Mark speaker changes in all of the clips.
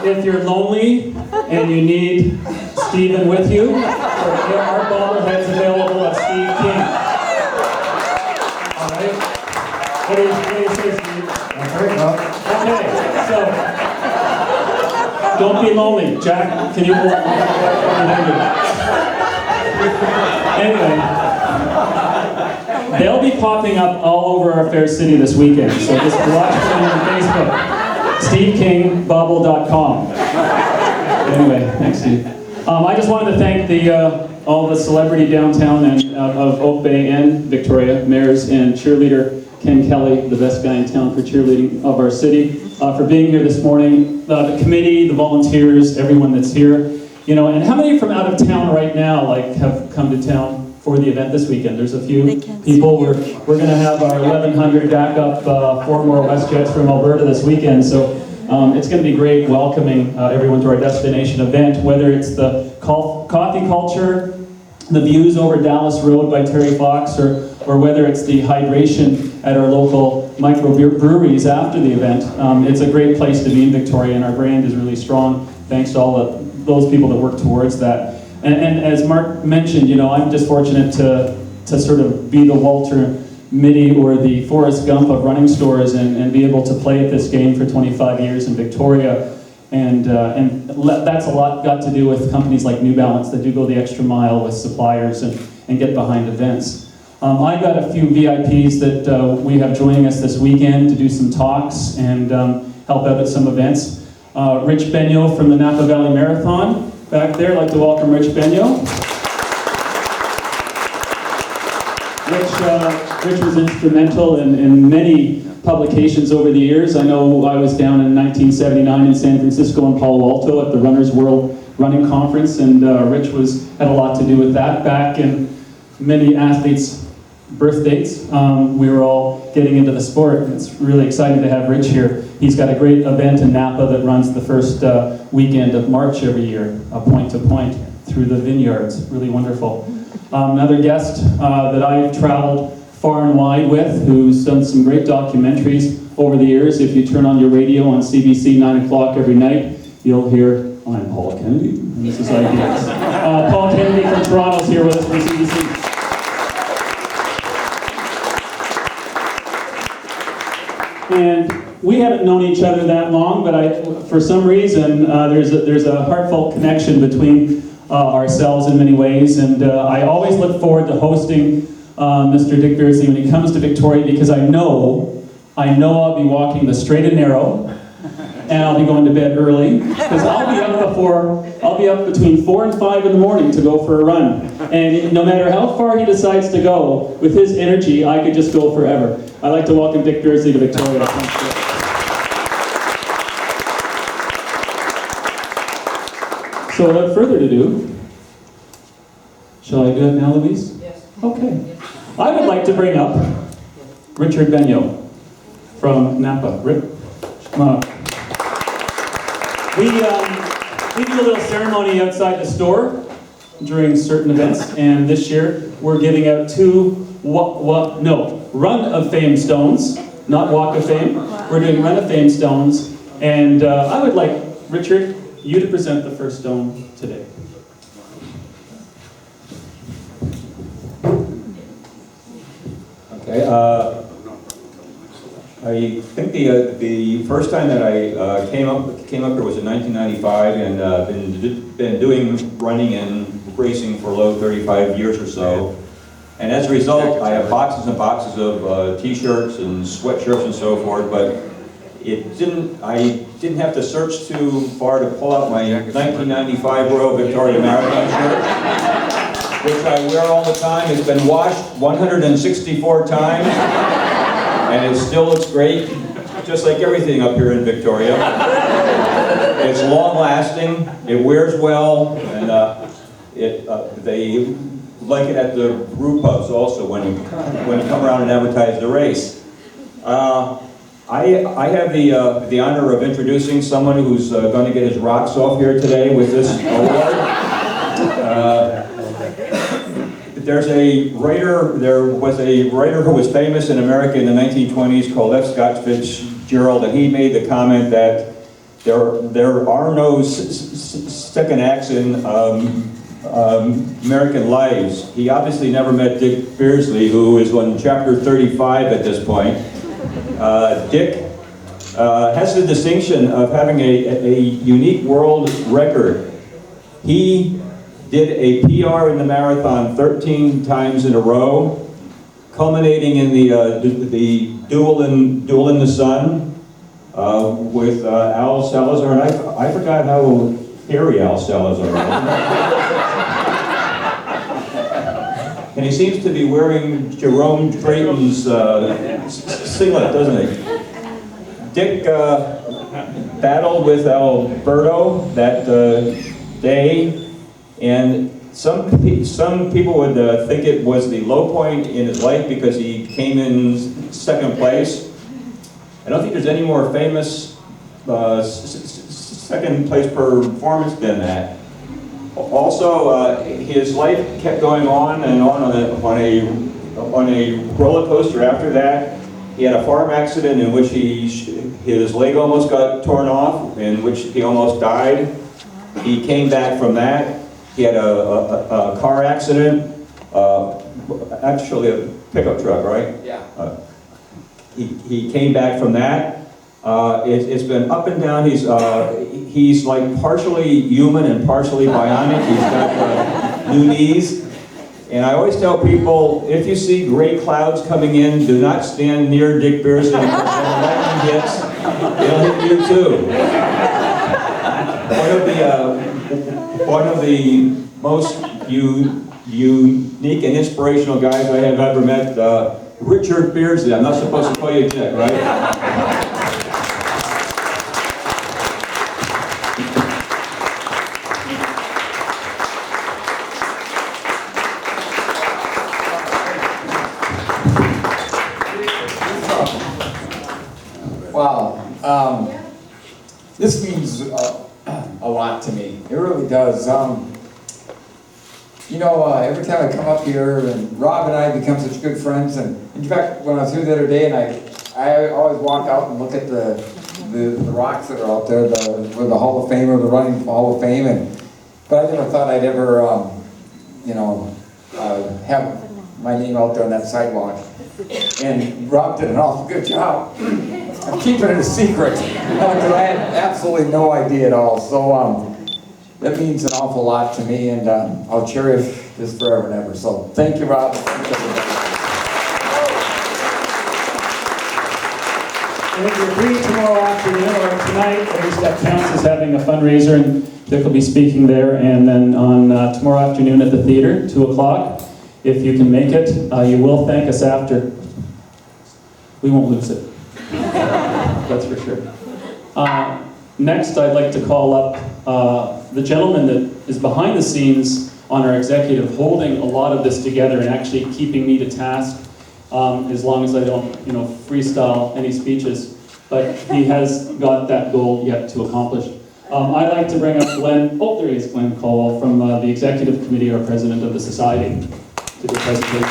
Speaker 1: If you're lonely and you need Stephen with you, there are bobbleheads available at Steve King. All right? What do you say, Steve?
Speaker 2: That's right, Rob.
Speaker 1: Okay, so don't be lonely. Jack, can you hold on? Anyway, they'll be popping up all over our fair city this weekend, so just watch them on Facebook. SteveKingBobble.com. Anyway, thanks, Steve. I just wanted to thank all the celebrity downtown and of Oak Bay and Victoria, mayors and cheerleader Ken Kelly, the best guy in town for cheerleading of our city, for being here this morning. The committee, the volunteers, everyone that's here. You know, and how many from out of town right now have come to town for the event this weekend? There's a few people. We're going to have our 1,100 back up, 4 more WestJets from Alberta this weekend. So it's going to be great welcoming everyone to our destination event, whether it's the coffee culture, the views over Dallas Road by Terry Fox, or whether it's the hydration at our local microbreweries after the event. It's a great place to be in Victoria, and our brand is really strong, thanks to all those people that work towards that. And as Mark mentioned, you know, I'm just fortunate to sort of be the Walter Mitty or the Forrest Gump of running stores and be able to play at this game for 25 years in Victoria. And that's a lot got to do with companies like New Balance that do go the extra mile with suppliers and get behind events. I've got a few VIPs that we have joining us this weekend to do some talks and help out at some events. Rich Benyo from the Napa Valley Marathon back there. I'd like to welcome Rich Benyo. Rich was instrumental in many publications over the years. I know I was down in 1979 in San Francisco and Palo Alto at the Runners World Running Conference, and Rich had a lot to do with that. Back in many athletes' birth dates, we were all getting into the sport. It's really exciting to have Rich here. He's got a great event in Napa that runs the first weekend of March every year, point to point through the vineyards. Really wonderful. Another guest that I've traveled far and wide with, who's done some great documentaries over the years. If you turn on your radio on CBC 9 o'clock every night, you'll hear, I'm Paul Kennedy, and this is Ideas. Paul Kennedy from Toronto's here with us from CBC. And we haven't known each other that long, but for some reason, there's a heartfelt connection between ourselves in many ways, and I always look forward to hosting Mr. Dick Beardsley when he comes to Victoria, because I know I'll be walking the straight and narrow, and I'll be going to bed early, because I'll be up between 4 and 5 in the morning to go for a run. And no matter how far he decides to go, with his energy, I could just go forever. I'd like to welcome Dick Beardsley to Victoria. So without further ado, shall I do it now, Louise?
Speaker 3: Yes.
Speaker 1: Okay. I would like to bring up Richard Benyo from Napa. Rip, come on up. We do a little ceremony outside the store during certain events, and this year we're giving out 2 Run of Fame stones, not Walk of Fame. We're doing Run of Fame stones, and I would like, Richard, you to present the first stone today.
Speaker 4: Okay, I think the first time that I came up here was in 1995, and been doing running and racing for 35 years or so. And as a result, I have boxes and boxes of T-shirts and sweatshirts and so forth. But I didn't have to search too far to pull out my 1995 Royal Victoria Marathon shirt, which I wear all the time. It's been washed 164 times, and it still looks great, just like everything up here in Victoria. It's long-lasting, it wears well, and they like it at the brew pubs also when you come around and advertise the race. I have the honor of introducing someone who's going to get his rocks off here today with this award. There was a writer who was famous in America in the 1920s called F. Scott Fitzgerald, and he made the comment that there are no second acts in American lives. He obviously never met Dick Beardsley, who is on chapter 35 at this point. Dick has the distinction of having a unique world record. He did a PR in the marathon 13 times in a row, culminating in the duel in the sun with Al Salazar, and I forgot how hairy Al Salazar was. And he seems to be wearing Jerome Drayton's singlet, doesn't he? Dick battled with Alberto that day, and some people would think it was the low point in his life because he came in second place. I don't think there's any more famous second place performance than that. Also, his life kept going on and on a roller coaster after that. He had a farm accident in which his leg almost got torn off, in which he almost died. He came back from that. He had a car accident, actually a pickup truck, right? Yeah. He came back from that. It's been up and down. He's like partially human and partially bionic. He's got new knees. And I always tell people, if you see gray clouds coming in, do not stand near Dick Beardsley, because when the lightning hits, it'll hit you too. One of the most unique and inspirational guys I have ever met, Richard Beardsley. I'm not supposed to call you Dick, right?
Speaker 2: Wow, this means a lot to me. It really does. You know, every time I come up here, and Rob and I become such good friends, and in fact, when I was here the other day, and I always walk out and look at the rocks that are out there, where the Hall of Fame, or the Running Hall of Fame, but I never thought I'd ever, have my name out there on that sidewalk. And Rob did an awful good job. I'm keeping it a secret, because I had absolutely no idea at all. So that means an awful lot to me, and I'll cherish this forever and ever. So thank you, Rob.
Speaker 1: And if you're free tomorrow afternoon or tonight, every step counts is having a fundraiser, and Dick will be speaking there. And then on tomorrow afternoon at the theater, 2 o'clock, if you can make it, you will thank us after. We won't lose it. That's for sure. Next, I'd like to call up the gentleman that is behind the scenes on our executive, holding a lot of this together and actually keeping me to task, as long as I don't, freestyle any speeches. But he has got that goal yet to accomplish. I'd like to bring up Glenn. Oh, there he is, Glenn Colwell from the executive committee, or president of the society, to the presentation.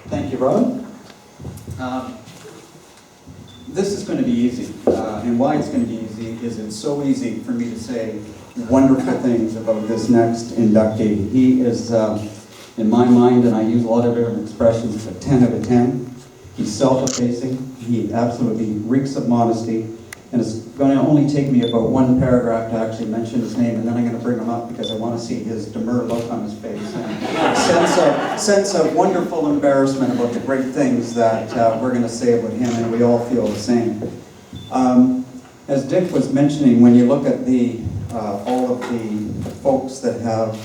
Speaker 3: Thank you, Rob. This is going to be easy, and why it's going to be easy is it's so easy for me to say wonderful things about this next inductee. He is, in my mind, and I use a lot of different expressions, a 10 out of 10. He's self-effacing. He absolutely reeks of modesty, and it's going to only take me about one paragraph to actually mention his name, and then I'm going to bring him up because I want to see his demure look on his face and sense of wonderful embarrassment about the great things that we're going to say about him, and we all feel the same. As Dick was mentioning, when you look at all of the folks that have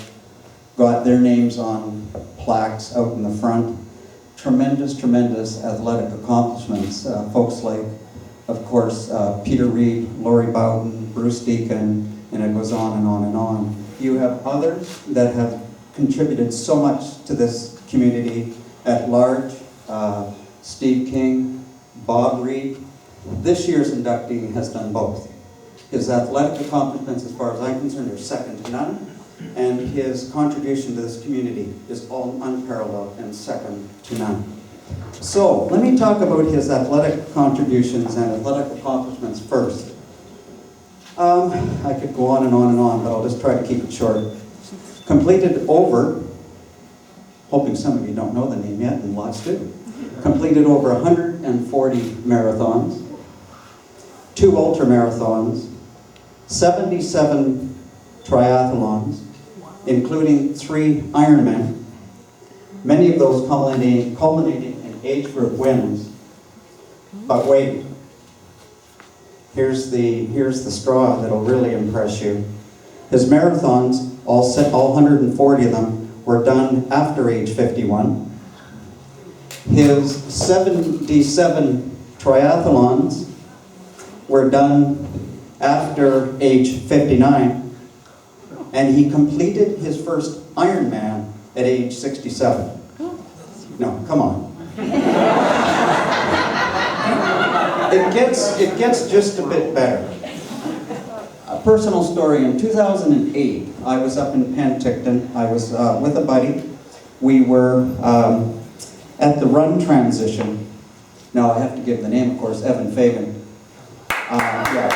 Speaker 3: got their names on plaques out in the front, tremendous athletic accomplishments. Folks like, of course, Peter Reid, Laurie Bowden, Bruce Deacon, and it goes on and on and on. You have others that have contributed so much to this community at large. Steve King, Bob Reid. This year's inductee has done both. His athletic accomplishments, as far as I'm concerned, are second to none, and his contribution to this community is all unparalleled and second to none. So, let me talk about his athletic contributions and athletic accomplishments first. I could go on and on and on, but I'll just try to keep it short. Completed over, hoping some of you don't know the name yet, and lots do. Completed over 140 marathons, 2 ultra marathons, 77 triathlons, including 3 Ironman, many of those culminating in age group wins. But wait, here's the straw that'll really impress you. His marathons, all 140 of them, were done after age 51. His 77 triathlons were done after age 59, and he completed his first Ironman at age 67. No, come on. It gets just a bit better. A personal story, in 2008, I was up in Penticton. I was with a buddy. We were at the run transition. Now I have to give the name, of course, Evan Fagan. Yeah.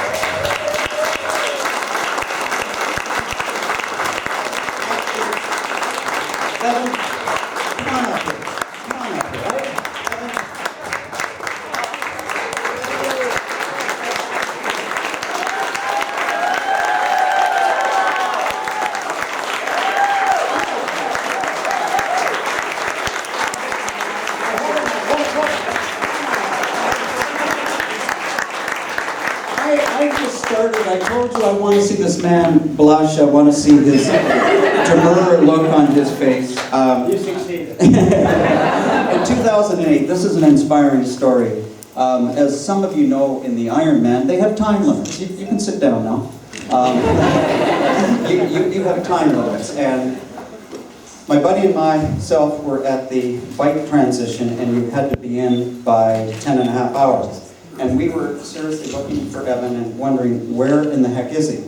Speaker 3: Evan, come on up here. Come on up here. Evan. I just started. I told you I want to see this man blush. I want to see his demure look on his face.
Speaker 5: You succeeded.
Speaker 3: In 2008, this is an inspiring story. As some of you know, in the Ironman, they have time limits. You can sit down now. You have time limits. And my buddy and myself were at the bike transition, and you had to be in by 10 and a half hours. And we were seriously looking for Evan and wondering, where in the heck is he?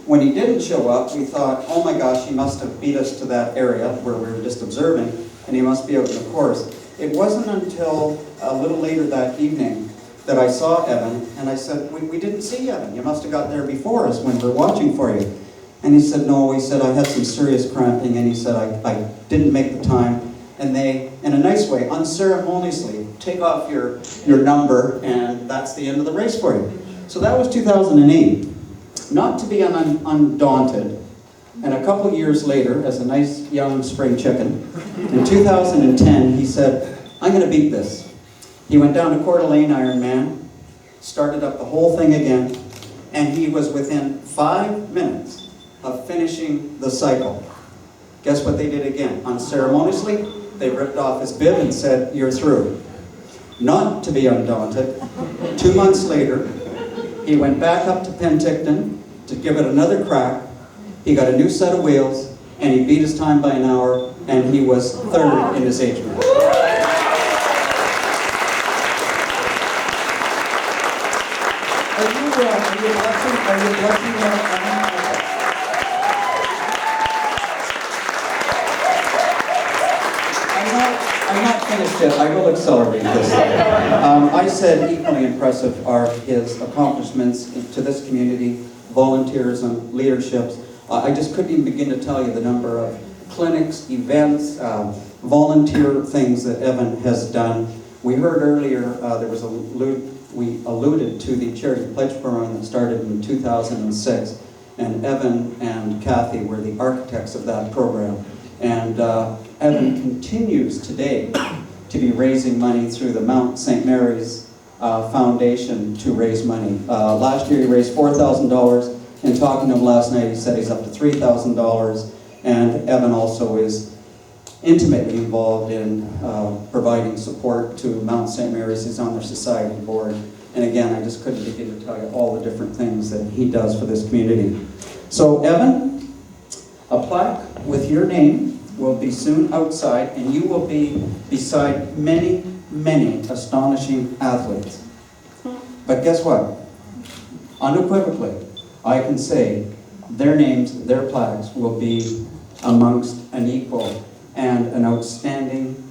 Speaker 3: When he didn't show up, we thought, oh my gosh, he must have beat us to that area where we were just observing, and he must be out in the course. It wasn't until a little later that evening that I saw Evan, and I said, we didn't see Evan. You must have got there before us when we were watching for you. And he said, no, he said, I had some serious cramping, and he said, I didn't make the time. And they, in a nice way, unceremoniously, take off your number, and that's the end of the race for you. So that was 2008. Not to be undaunted, and a couple years later, as a nice young spring chicken, in 2010, he said, I'm going to beat this. He went down to Coeur d'Alene Ironman, started up the whole thing again, and he was within 5 minutes of finishing the cycle. Guess what they did again? Unceremoniously, they ripped off his bib and said, you're through. Not to be undaunted, 2 months later, he went back up to Penticton to give it another crack. He got a new set of wheels, and he beat his time by an hour, and he was third in his age group. Are you blushing? I'm not finished yet. I will accelerate this. I said equally impressive are his accomplishments to this community, volunteerism, leaderships. I just couldn't even begin to tell you the number of clinics, events, volunteer things that Evan has done. We heard earlier we alluded to the Charity Pledge Program that started in 2006, and Evan and Kathy were the architects of that program. And Evan continues today to be raising money through the Mount St. Mary's Foundation to raise money. Last year he raised $4,000, and talking to him last night he said he's up to $3,000, and Evan also is intimately involved in providing support to Mount St. Mary's. He's on their society board. And again, I just couldn't begin to tell you all the different things that he does for this community. So Evan, a plaque with your name will be soon outside, and you will be beside many, many astonishing athletes. But guess what? Unequivocally, I can say their names, their plaques will be amongst an equal and an outstanding